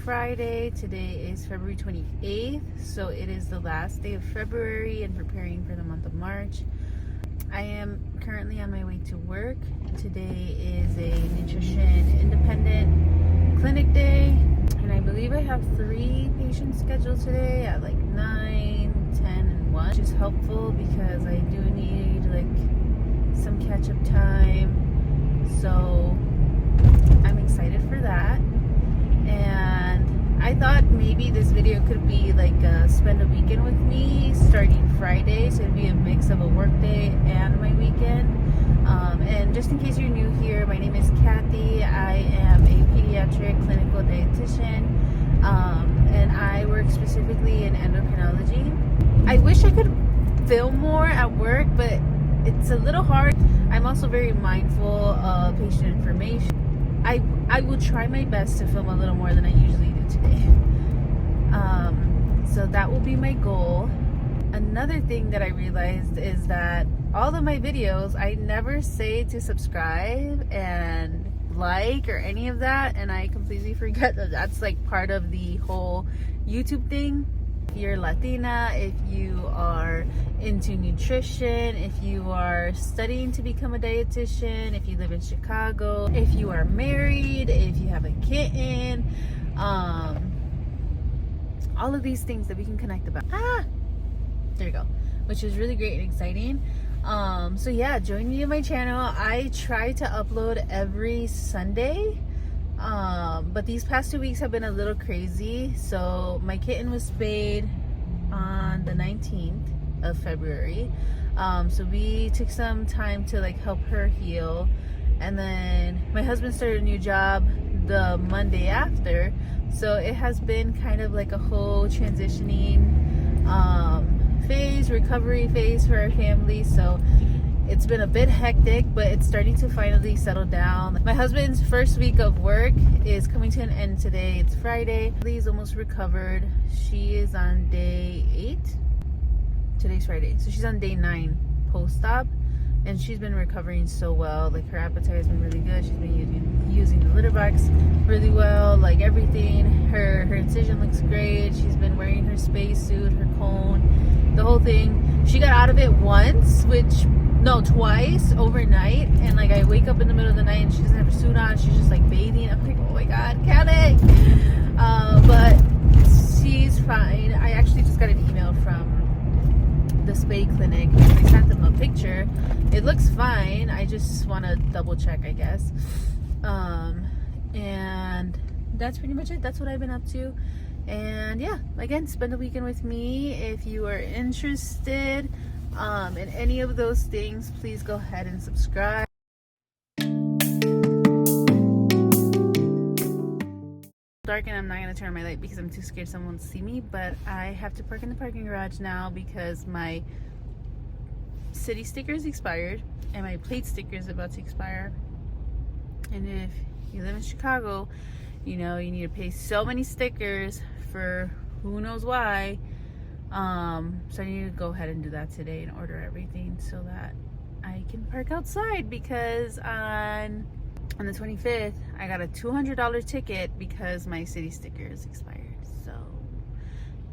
Friday. Today is February 28th, so it is the last day of February and preparing for the month of March. I am currently on my way to work. Today is a nutrition independent clinic day, and I believe I have 3 patients scheduled today at like 9, 10, and 1, which is helpful because I do need like some catch-up time, so I'm excited for that. And I thought maybe this video could be like spend a weekend with me starting Friday, so it'd be a mix of a work day and my weekend. And just in case you're new here, my name is Kathy. I am a pediatric clinical dietitian, and I work specifically in endocrinology. I wish I could film more at work, but it's a little hard. I'm also very mindful of patient information. I will try my best to film a little more than I usually do today. So that will be my goal. Another thing that I realized is that all of my videos, I never say to subscribe and like or any of that, and I completely forget that that's like part of the whole YouTube thing. If you're Latina, if you are into nutrition, if you are studying to become a dietitian, if you live in Chicago, if you are married, if you have a kitten, all of these things that we can connect about. There you go, which is really great and exciting. So yeah, join me on my channel. I try to upload every Sunday. But these past 2 weeks have been a little crazy. So my kitten was spayed on the 19th of February. So we took some time to like help her heal. And then my husband started a new job the Monday after. So it has been kind of like a whole transitioning phase, recovery phase for our family. So it's been a bit hectic, but it's starting to finally settle down. My husband's first week of work is coming to an end today. It's Friday. He's almost recovered. She is on day 8. Today's Friday. So she's on day 9 post-op, and she's been recovering so well. Like her appetite has been really good. She's been using the litter box really well, like everything. Her incision looks great. She's been wearing her space suit, her cone, the whole thing. She got out of it once, twice overnight, and like I wake up in the middle of the night and she doesn't have her suit on. She's just like bathing. I'm like, oh my god, Kelly. But she's fine. I actually just got an email from the spay clinic. I sent them a picture. It looks fine. I just want to double check, I guess. And that's pretty much it. That's what I've been up to. And yeah, again, spend a weekend with me. If you are interested in any of those things, please go ahead and subscribe. Dark, and I'm not going to turn on my light because I'm too scared someone will see me, but I have to park in the parking garage now because my city sticker is expired and my plate sticker is about to expire. And if you live in Chicago, you know you need to pay so many stickers for who knows why. So I need to go ahead and do that today and order everything so that I can park outside, because on the 25th I got a $200 ticket because my city sticker is expired. So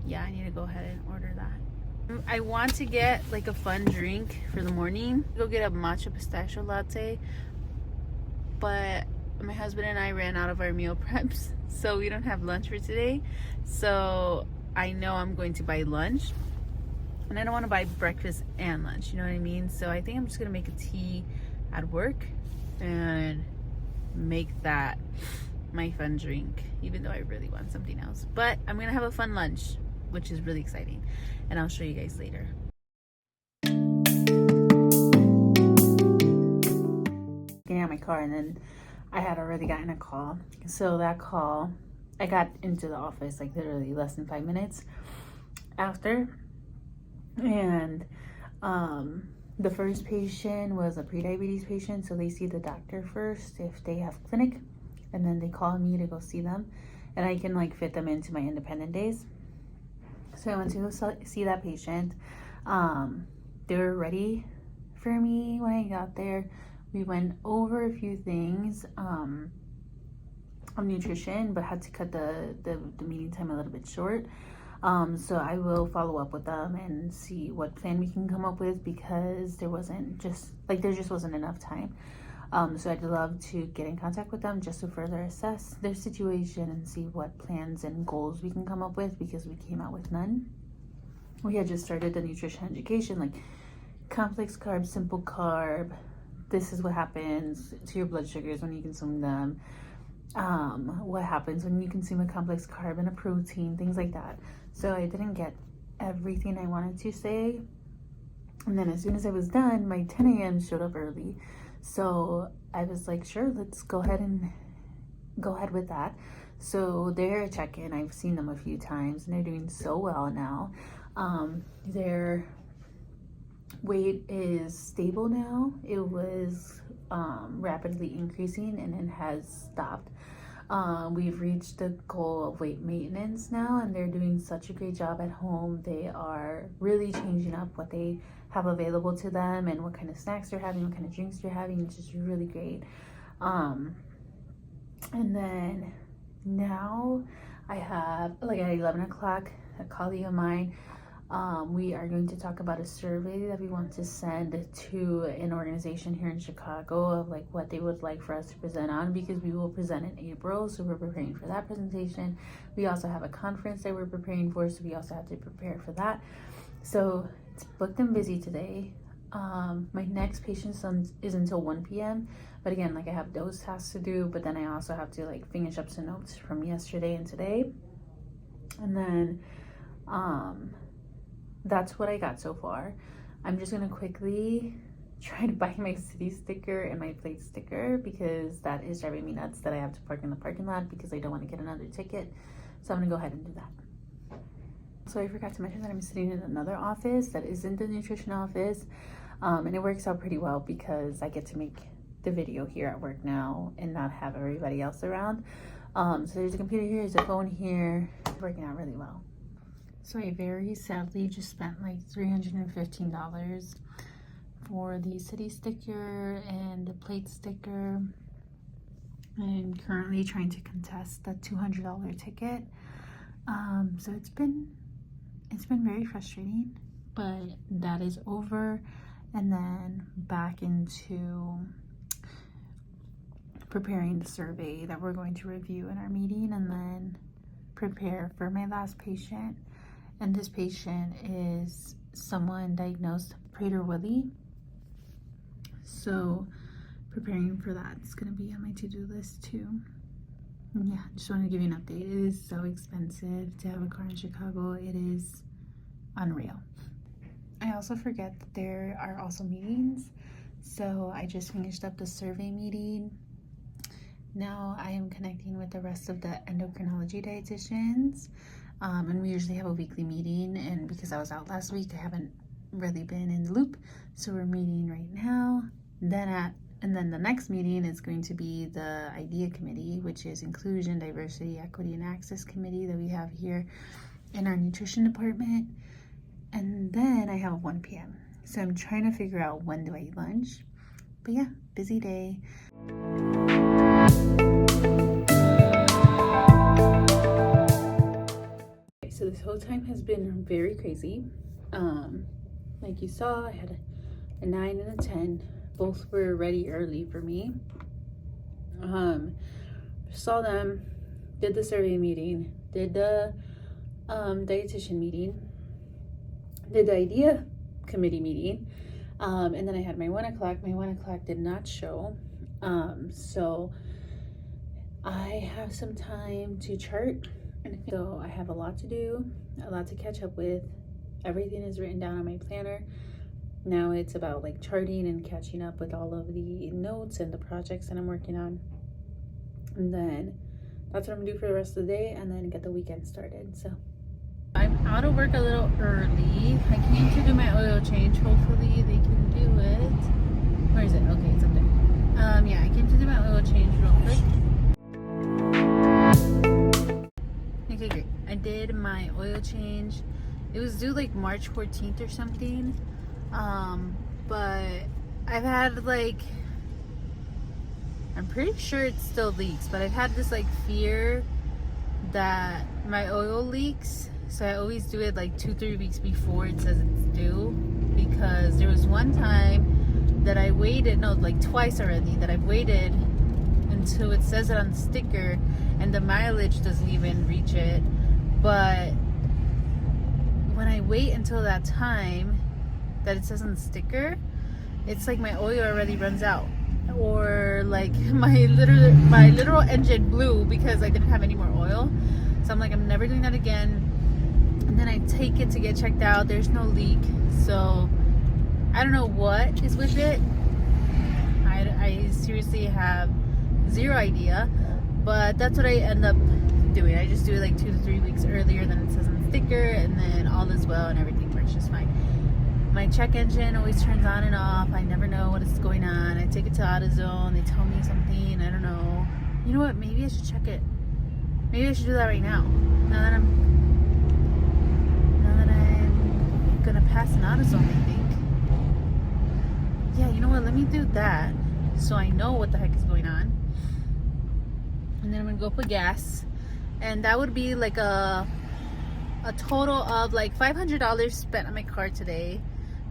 yeah, I need to go ahead and order that. I want to get like a fun drink for the morning. Go get a matcha pistachio latte, but my husband and I ran out of our meal preps, so we don't have lunch for today. So I know I'm going to buy lunch, and I don't want to buy breakfast and lunch, you know what I mean? So I think I'm just gonna make a tea at work and make that my fun drink, even though I really want something else. But I'm gonna have a fun lunch, which is really exciting, and I'll show you guys later. Getting out of my car, and then I had already gotten a call. So that call, I got into the office like literally less than 5 minutes after, and the first patient was a prediabetes patient, so they see the doctor first if they have clinic, and then they call me to go see them, and I can like fit them into my independent days. So I went to go see that patient. They were ready for me when I got there. We went over a few things. nutrition, but had to cut the meeting time a little bit short. So I will follow up with them and see what plan we can come up with, because there just wasn't enough time. So I'd love to get in contact with them just to further assess their situation and see what plans and goals we can come up with, because we came out with none. We had just started the nutrition education, like complex carb, simple carb. This is what happens to your blood sugars when you consume them. What happens when you consume a complex carb and a protein, things like that. So I didn't get everything I wanted to say. And then as soon as I was done, my 10 a.m. showed up early. So I was like, sure, let's go ahead with that. So they're a check-in. I've seen them a few times and they're doing so well now. Their weight is stable now. It was rapidly increasing and it has stopped. We've reached the goal of weight maintenance now, and they're doing such a great job at home. They are really changing up what they have available to them and what kind of snacks they're having, what kind of drinks they're having. It's just really great. And then now I have, like, at 11 o'clock, a colleague of mine, we are going to talk about a survey that we want to send to an organization here in Chicago of like what they would like for us to present on, because we will present in April. So we're preparing for that presentation. We also have a conference that we're preparing for, so we also have to prepare for that. So it's booked and busy today. My next patient is until 1 p.m. But again, like, I have those tasks to do, but then I also have to like finish up some notes from yesterday and today. And then that's what I got so far. I'm just gonna quickly try to buy my city sticker and my plate sticker, because that is driving me nuts that I have to park in the parking lot because I don't want to get another ticket. So I'm gonna go ahead and do that. So I forgot to mention that I'm sitting in another office that isn't the nutrition office. And it works out pretty well because I get to make the video here at work now and not have everybody else around. So there's a computer here, there's a phone here. It's working out really well. So I very sadly just spent like $315 for the city sticker and the plate sticker. I'm currently trying to contest the $200 ticket. So it's been very frustrating, but that is over. And then back into preparing the survey that we're going to review in our meeting, and then prepare for my last patient. And this patient is someone diagnosed Prader-Willi. So preparing for that is going to be on my to-do list too. And yeah, just want to give you an update. It is so expensive to have a car in Chicago. It is unreal. I also forget that there are also meetings. So I just finished up the survey meeting. Now I am connecting with the rest of the endocrinology dietitians. And we usually have a weekly meeting, and because I was out last week, I haven't really been in the loop. So we're meeting right now. And then the next meeting is going to be the IDEA committee, which is Inclusion, Diversity, Equity, and Access Committee that we have here in our nutrition department. And then I have a 1 p.m. So I'm trying to figure out when do I eat lunch. But yeah, busy day. So this whole time has been very crazy. Like you saw, I had a 9 and a 10. Both were ready early for me. Saw them, did the survey meeting, did the dietitian meeting, did the IDEA committee meeting, and then I had my 1 o'clock. My 1 o'clock did not show. So I have some time to chart. So I have a lot to do, a lot to catch up with. Everything is written down on my planner. Now it's about like charting and catching up with all of the notes and the projects that I'm working on. And then that's what I'm gonna do for the rest of the day, and then get the weekend started. So I'm out of work a little early. I came to do my oil change. Hopefully they can do it. Where is it? Okay, it's up there. Yeah, I came to do my oil change real quick. Okay, great. I did my oil change. It was due like March 14th or something. But I've had like I'm pretty sure it still leaks, but I've had this like fear that my oil leaks, so I always do it like 2-3 weeks before it says it's due, because there was one time that I waited, no, like twice already, that I've waited until it says it on the sticker and the mileage doesn't even reach it. But when I wait until that time that it says on the sticker, it's like my oil already runs out, or like my literal engine blew because I didn't have any more oil. So I'm like, I'm never doing that again. And then I take it to get checked out, there's no leak. So I don't know what is with it. I seriously have zero idea, but that's what I end up doing. I just do it like 2 to 3 weeks earlier than it says on the sticker, and then all is well and everything works just fine. My check engine always turns on and off. I never know what is going on. I take it to AutoZone, they tell me something, I don't know. You know what, maybe I should check it. Maybe I should do that right now. Now that I'm gonna pass an AutoZone, I think. Yeah, you know what, let me do that so I know what the heck is going on. And then I'm gonna go put gas, and that would be like a total of like $500 spent on my car today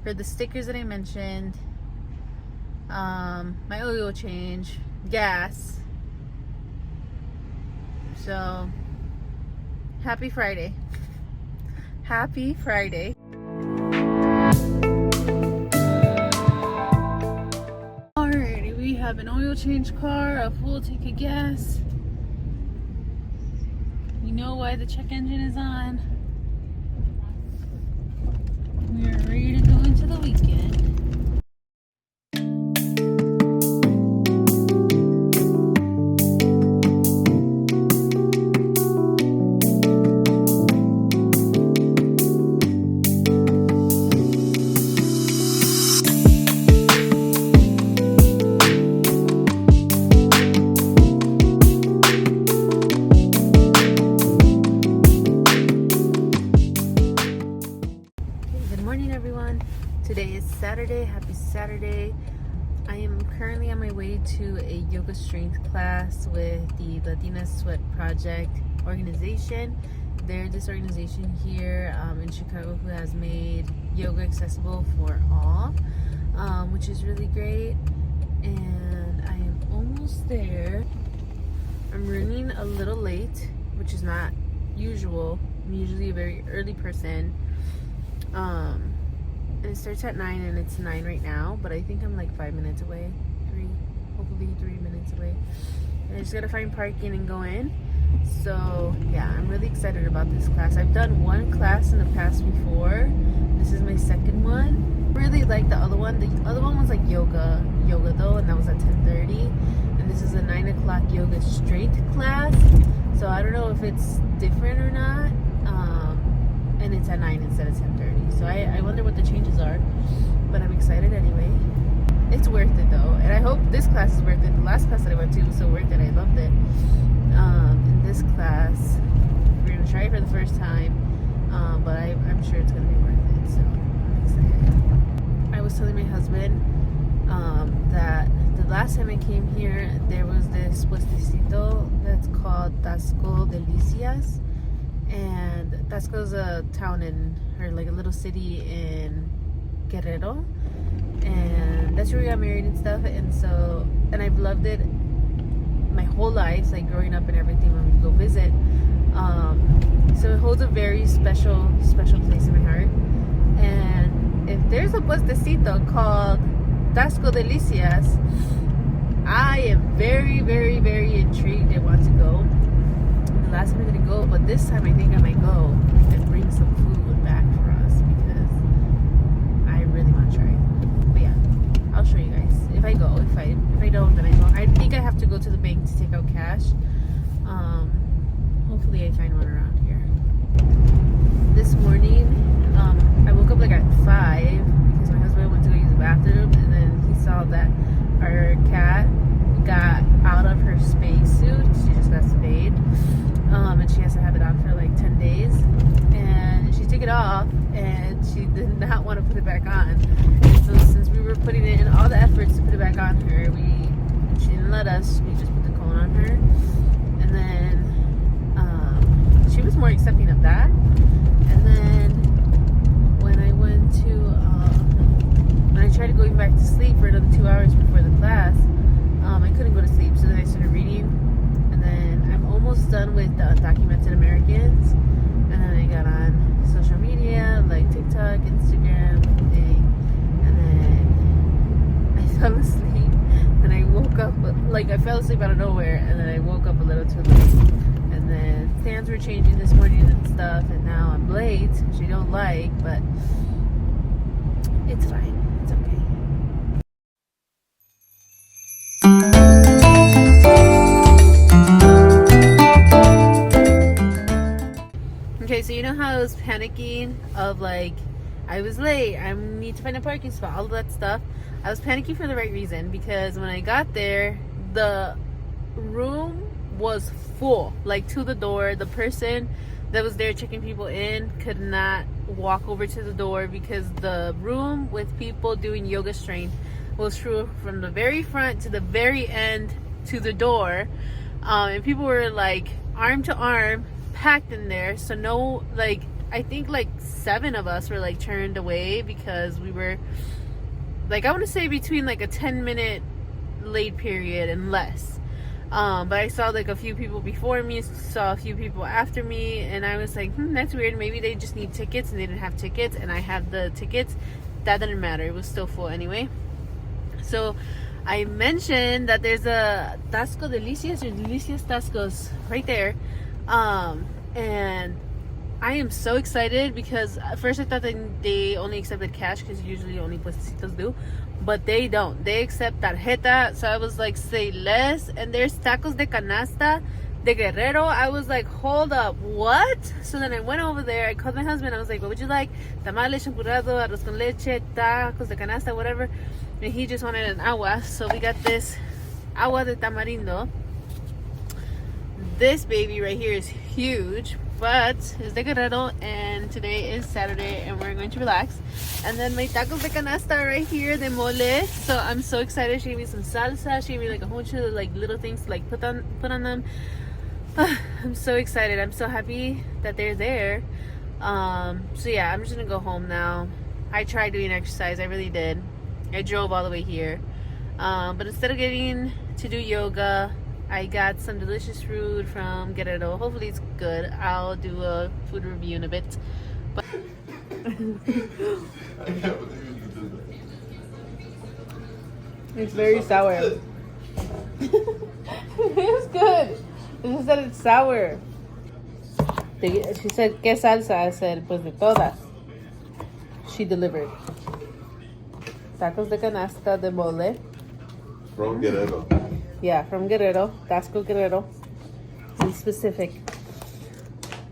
for the stickers that I mentioned, my oil change, gas. So happy Friday. Happy Friday. Alrighty, we have an oil change car, a full tank of gas. You know why the check engine is on. We are ready to go into the weekend. Today is Saturday. Happy Saturday. I am currently on my way to a yoga strength class with the Latina Sweat Project organization. They're this organization here in Chicago who has made yoga accessible for all, which is really great. And I am almost there. I'm running a little late, which is not usual. I'm usually a very early person. And it starts at 9 and it's 9 right now, but I think I'm like 5 minutes away, hopefully 3 minutes away. And I just gotta find parking and go in. So yeah, I'm really excited about this class. I've done one class in the past before. This is my second one. Really like the other one. The other one was like yoga though, and that was at 10:30. And this is a 9 o'clock yoga strength class. So I don't know if it's different or not. And it's at 9 instead of 10:30. So I wonder what the changes are, but I'm excited anyway. It's worth it though, and I hope this class is worth it. The last class that I went to was so worth it. I loved it. In this class, we're gonna try it for the first time, but I'm sure it's gonna be worth it. So I'm excited. I was telling my husband that the last time I came here, there was this puestecito that's called Tasco Delicias. And Tasco's a town or like a little city in Guerrero, and that's where we got married and stuff. And I've loved it my whole life, like growing up and everything when we go visit. So it holds a very special place in my heart. And if there's a puestecito called Tasco Delicias, I am very, very, very intrigued and want to go. Last time I didn't go, but this time I think I might go and bring some food back for us because I really want to try it. But yeah, I'll show you guys if I go. If I don't, then I don't. I think I have to go to the bank to take out cash. Hopefully I find one around here. This morning, I woke up like at 5 because my husband went to go use the bathroom, and then he saw that our cat got out of her spacesuit. She just got spayed. And she has to have it on for like 10 days, and she took it off and she did not want to put it back on. And so since we were putting in all the efforts to put it back on her, we She didn't let us. We just put the cone on her. And then she was more accepting of that. And then when I went to, when I tried to go back to sleep for another 2 hours before the class, I couldn't go to sleep. So then I started reading. And then I'm almost done with the Undocumented Americans. And then I got on social media like TikTok, Instagram, and then I fell asleep. And I woke up, like I fell asleep out of nowhere, and then I woke up a little too late. And then plans were changing this morning and stuff, and now I'm late, which I don't like, but it's fine. It's okay. Okay, so you know how I was panicking of like, I was late, I need to find a parking spot, all of that stuff. I was panicking for the right reason, because when I got there, the room was full, like to the door. The person that was there checking people in could not walk over to the door because the room with people doing yoga strength was true from the very front to the very end to the door. And people were like arm to arm packed in there. So no, like I think like 7 of us were like turned away because we were like, I want to say between like a 10-minute late period and less. But I saw like a few people before me, saw a few people after me, and I was like, that's weird. Maybe they just need tickets and they didn't have tickets, and I had the tickets. That didn't matter. It was still full anyway. So I mentioned that there's a Tasco Delicias or Delicias Tascos right there. And I am so excited because at first I thought that they only accepted cash because usually only puestecitos do, but they don't. They accept tarjeta. So I was like, say less. And there's tacos de canasta de Guerrero. I was like, hold up, what? So then I went over there. I called my husband. I was like, what would you like? Tamales, champurrado, arroz con leche, tacos de canasta, whatever. And he just wanted an agua. So we got this agua de tamarindo. This baby right here is huge, but it's de Guerrero, and today is Saturday and we're going to relax. And then my tacos de canasta right here, de mole. So I'm so excited. She gave me some salsa. She gave me like a whole bunch of like little things to like put on them. I'm so excited. I'm so happy that they're there. So yeah, I'm just gonna go home now. I tried doing exercise. I really did. I drove all the way here. But instead of getting to do yoga, I got some delicious food from Guerrero. Hopefully it's good. I'll do a food review in a bit. But it's very sour. It's good. It's just that it's sour. She said, ¿qué salsa? I said, pues de todas. She delivered. Tacos de canasta de mole. From Guerrero. Yeah, from Guerrero. Tasco Guerrero. Be specific.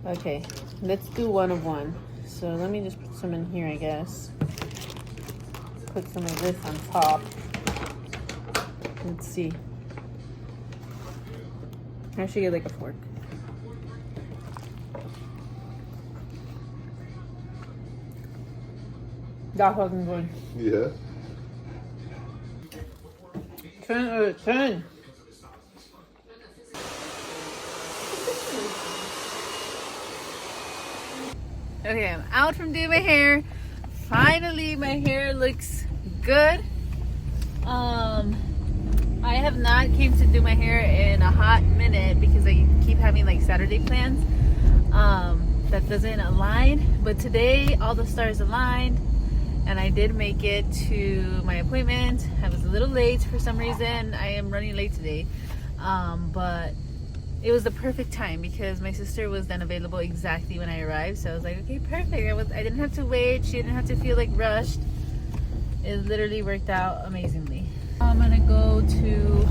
Okay, let's do one of one. So let me just put some in here, I guess. Put some of this on top. Let's see. I should get like a fork. That's fucking good. Yeah. 10 out of 10. Okay, I'm out from doing my hair. Finally, my hair looks good. I have not came to do my hair in a hot minute because I keep having like Saturday plans that doesn't align. But today, all the stars aligned, and I did make it to my appointment. I was a little late for some reason. I am running late today, but it was the perfect time because my sister was then available exactly when I arrived. So I was like, okay, perfect. I didn't have to wait. She didn't have to feel like rushed. It literally worked out amazingly. I'm gonna go to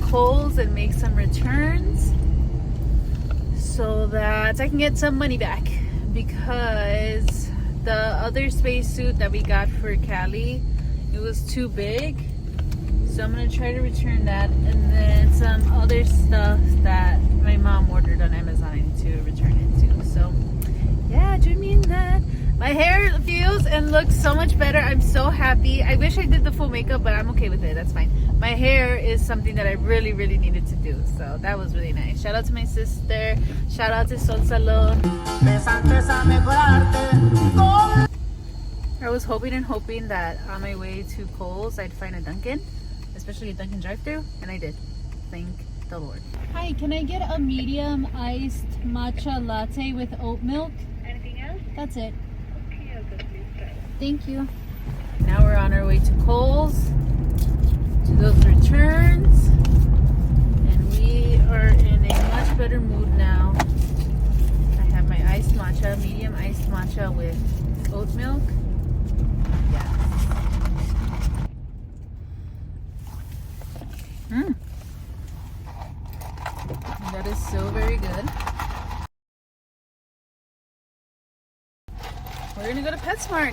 Kohl's and make some returns so that I can get some money back, because the other spacesuit that we got for Cali, it was too big. So I'm gonna try to return that, and then some other stuff that my mom ordered on Amazon I need to return it to. So yeah, join me in that. My hair feels and looks so much better. I'm so happy. I wish I did the full makeup, but I'm okay with it. That's fine. My hair is something that I really, really needed to do. So that was really nice. Shout out to my sister. Shout out to Sol Salon. I was hoping and hoping that on my way to Kohl's, I'd find a Dunkin', especially a Dunkin' drive-thru, and I did. Thank the Lord. Hi, can I get a medium iced matcha latte with oat milk? Anything else? That's it. Okay, I'll go please try. Thank you. Now we're on our way to Kohl's to those returns, and we are in a much better mood now. I have my iced matcha, medium iced matcha with oat milk. Yes. That is so very good. We're gonna go to PetSmart,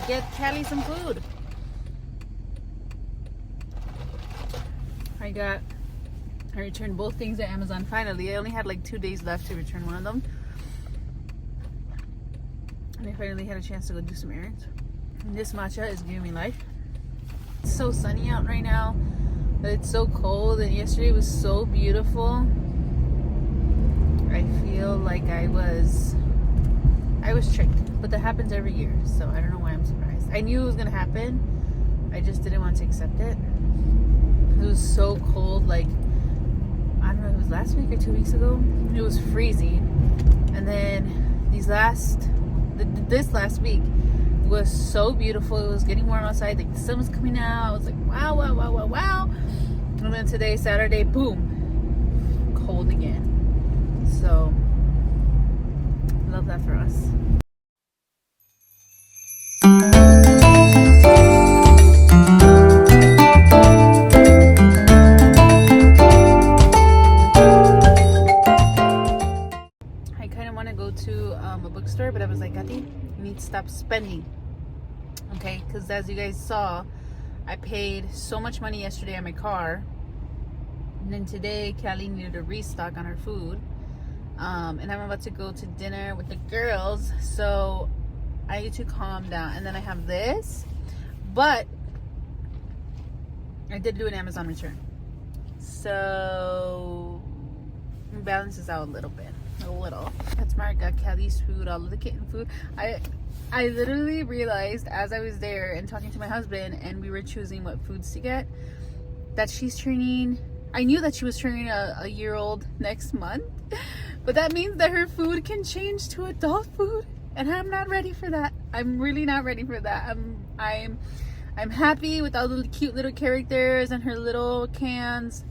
get Callie some food. I returned both things at Amazon finally. I only had like 2 days left to return one of them. And I finally had a chance to go do some errands. And this matcha is giving me life. It's so sunny out right now, but it's so cold, and yesterday was so beautiful. I feel like I was tricked, but that happens every year, so I don't know why I'm surprised. I knew it was gonna happen, I just didn't want to accept it. It was so cold, like, I don't know, it was last week or 2 weeks ago. It was freezing, and then this last week was so beautiful. It was getting warm outside, like the sun was coming out. I was like, wow, wow, wow, wow, wow. And then today, Saturday, boom, cold again. So love that for us. I kind of want to go to a bookstore, but I was like, Gati, you need to stop spending. Okay, because as you guys saw, I paid so much money yesterday on my car, and then today Callie needed a restock on her food. And I'm about to go to dinner with the girls, so I need to calm down. And then I have this, but I did do an Amazon return, so it balances out a little bit. PetSmart got Callie's food, all of the kitten food. I literally realized as I was there and talking to my husband, and we were choosing what foods to get, that I knew that she was turning a year-old next month. But that means that her food can change to adult food, and I'm not ready for that. I'm really not ready for that. I'm happy with all the cute little characters and her little cans.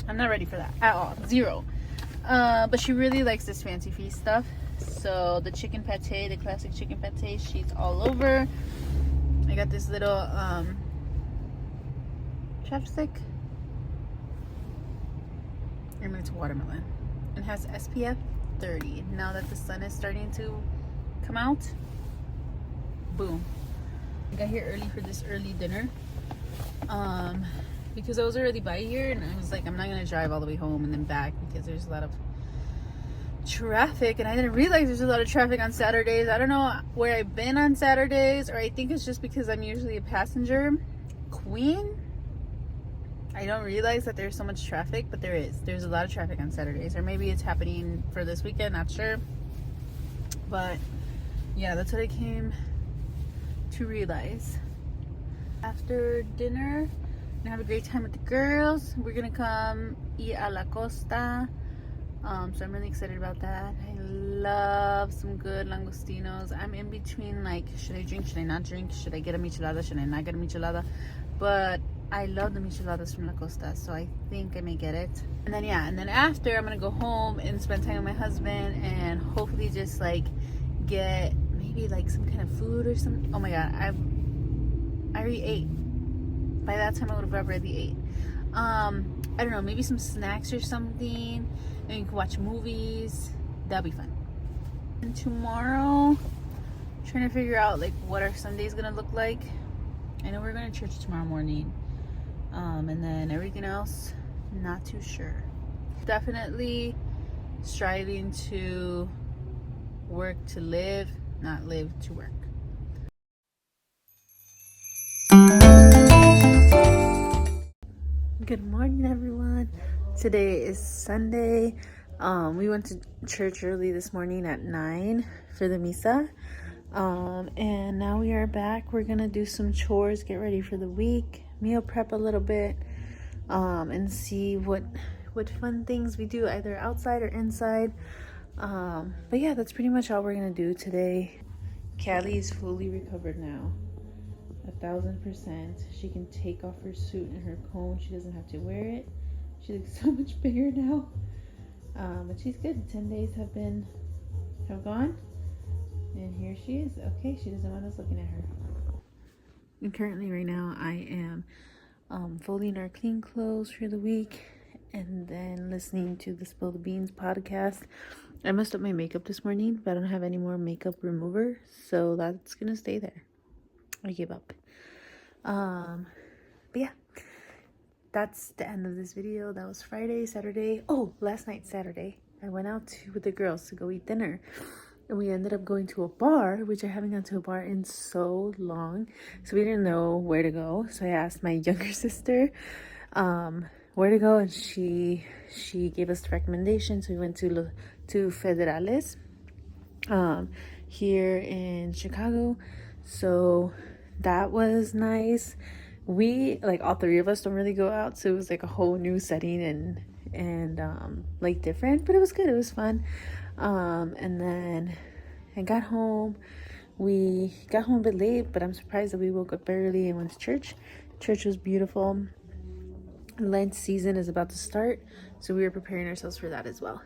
I'm not ready for that at all. Zero. But she really likes this Fancy Feast stuff. So the chicken pate, the classic chicken pate, she's all over. I got this little chapstick. And it's watermelon. It has SPF 30. Now that the sun is starting to come out, boom. I got here early for this early dinner, because I was already by here, and I was like, I'm not gonna drive all the way home and then back because there's a lot of traffic, and I didn't realize there's a lot of traffic on Saturdays. I don't know where I've been on Saturdays, or I think it's just because I'm usually a passenger queen. I don't realize that there's so much traffic, but there's a lot of traffic on Saturdays, or maybe it's happening for this weekend, not sure. But yeah, that's what I came to realize. After dinner, I'm gonna have a great time with the girls. We're gonna come eat a la costa, so I'm really excited about that. I love some good langostinos. I'm in between, like, should I drink, should I not drink, should I get a michelada, should I not get a michelada? But I love the micheladas from La Costa, so I think I may get it. And then after, I'm gonna go home and spend time with my husband, and hopefully just like get maybe like some kind of food or something. Oh my god, I already ate. By that time I would have already ate. I don't know, maybe some snacks or something, and you can watch movies. That'll be fun. And tomorrow, I'm trying to figure out like what our Sunday's gonna look like. I know we're going to church tomorrow morning, and then everything else, not too sure. Definitely striving to work to live, not live to work. Good morning, everyone. Today is Sunday. We went to church early this morning at 9 for the misa. And now we are back. We're gonna do some chores, get ready for the week, meal prep a little bit, and see what fun things we do either outside or inside. But yeah, that's pretty much all we're gonna do today. Callie is fully recovered now. 1,000%. She can take off her suit and her comb. She doesn't have to wear it. She looks so much bigger now. But she's good. 10 days have gone. And here she is. Okay, she doesn't want us looking at her. And currently right now I am folding our clean clothes for the week and then listening to the Spill the Beans podcast. I messed up my makeup this morning, but I don't have any more makeup remover, so that's gonna stay there. I gave up. But yeah, that's the end of this video. That was Friday, Saturday. Oh, last night, Saturday, I went out with the girls to go eat dinner. And we ended up going to a bar, which I haven't gone to a bar in so long. So we didn't know where to go. So I asked my younger sister where to go, and she gave us the recommendation. So we went to Federales here in Chicago. So that was nice. We, like, all three of us don't really go out, so it was like a whole new setting and like different, but it was good. It was fun. And then I got home. We got home a bit late, but I'm surprised that we woke up early and went to church. Church was beautiful. Lent season is about to start, so we were preparing ourselves for that as well.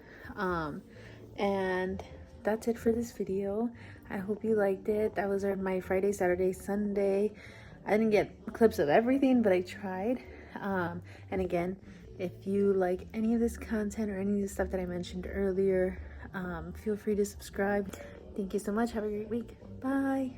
And that's it for this video. I hope you liked it. That was my Friday, Saturday, Sunday. I didn't get clips of everything, but I tried. And again, if you like any of this content or any of the stuff that I mentioned earlier, feel free to subscribe. Thank you so much. Have a great week. Bye.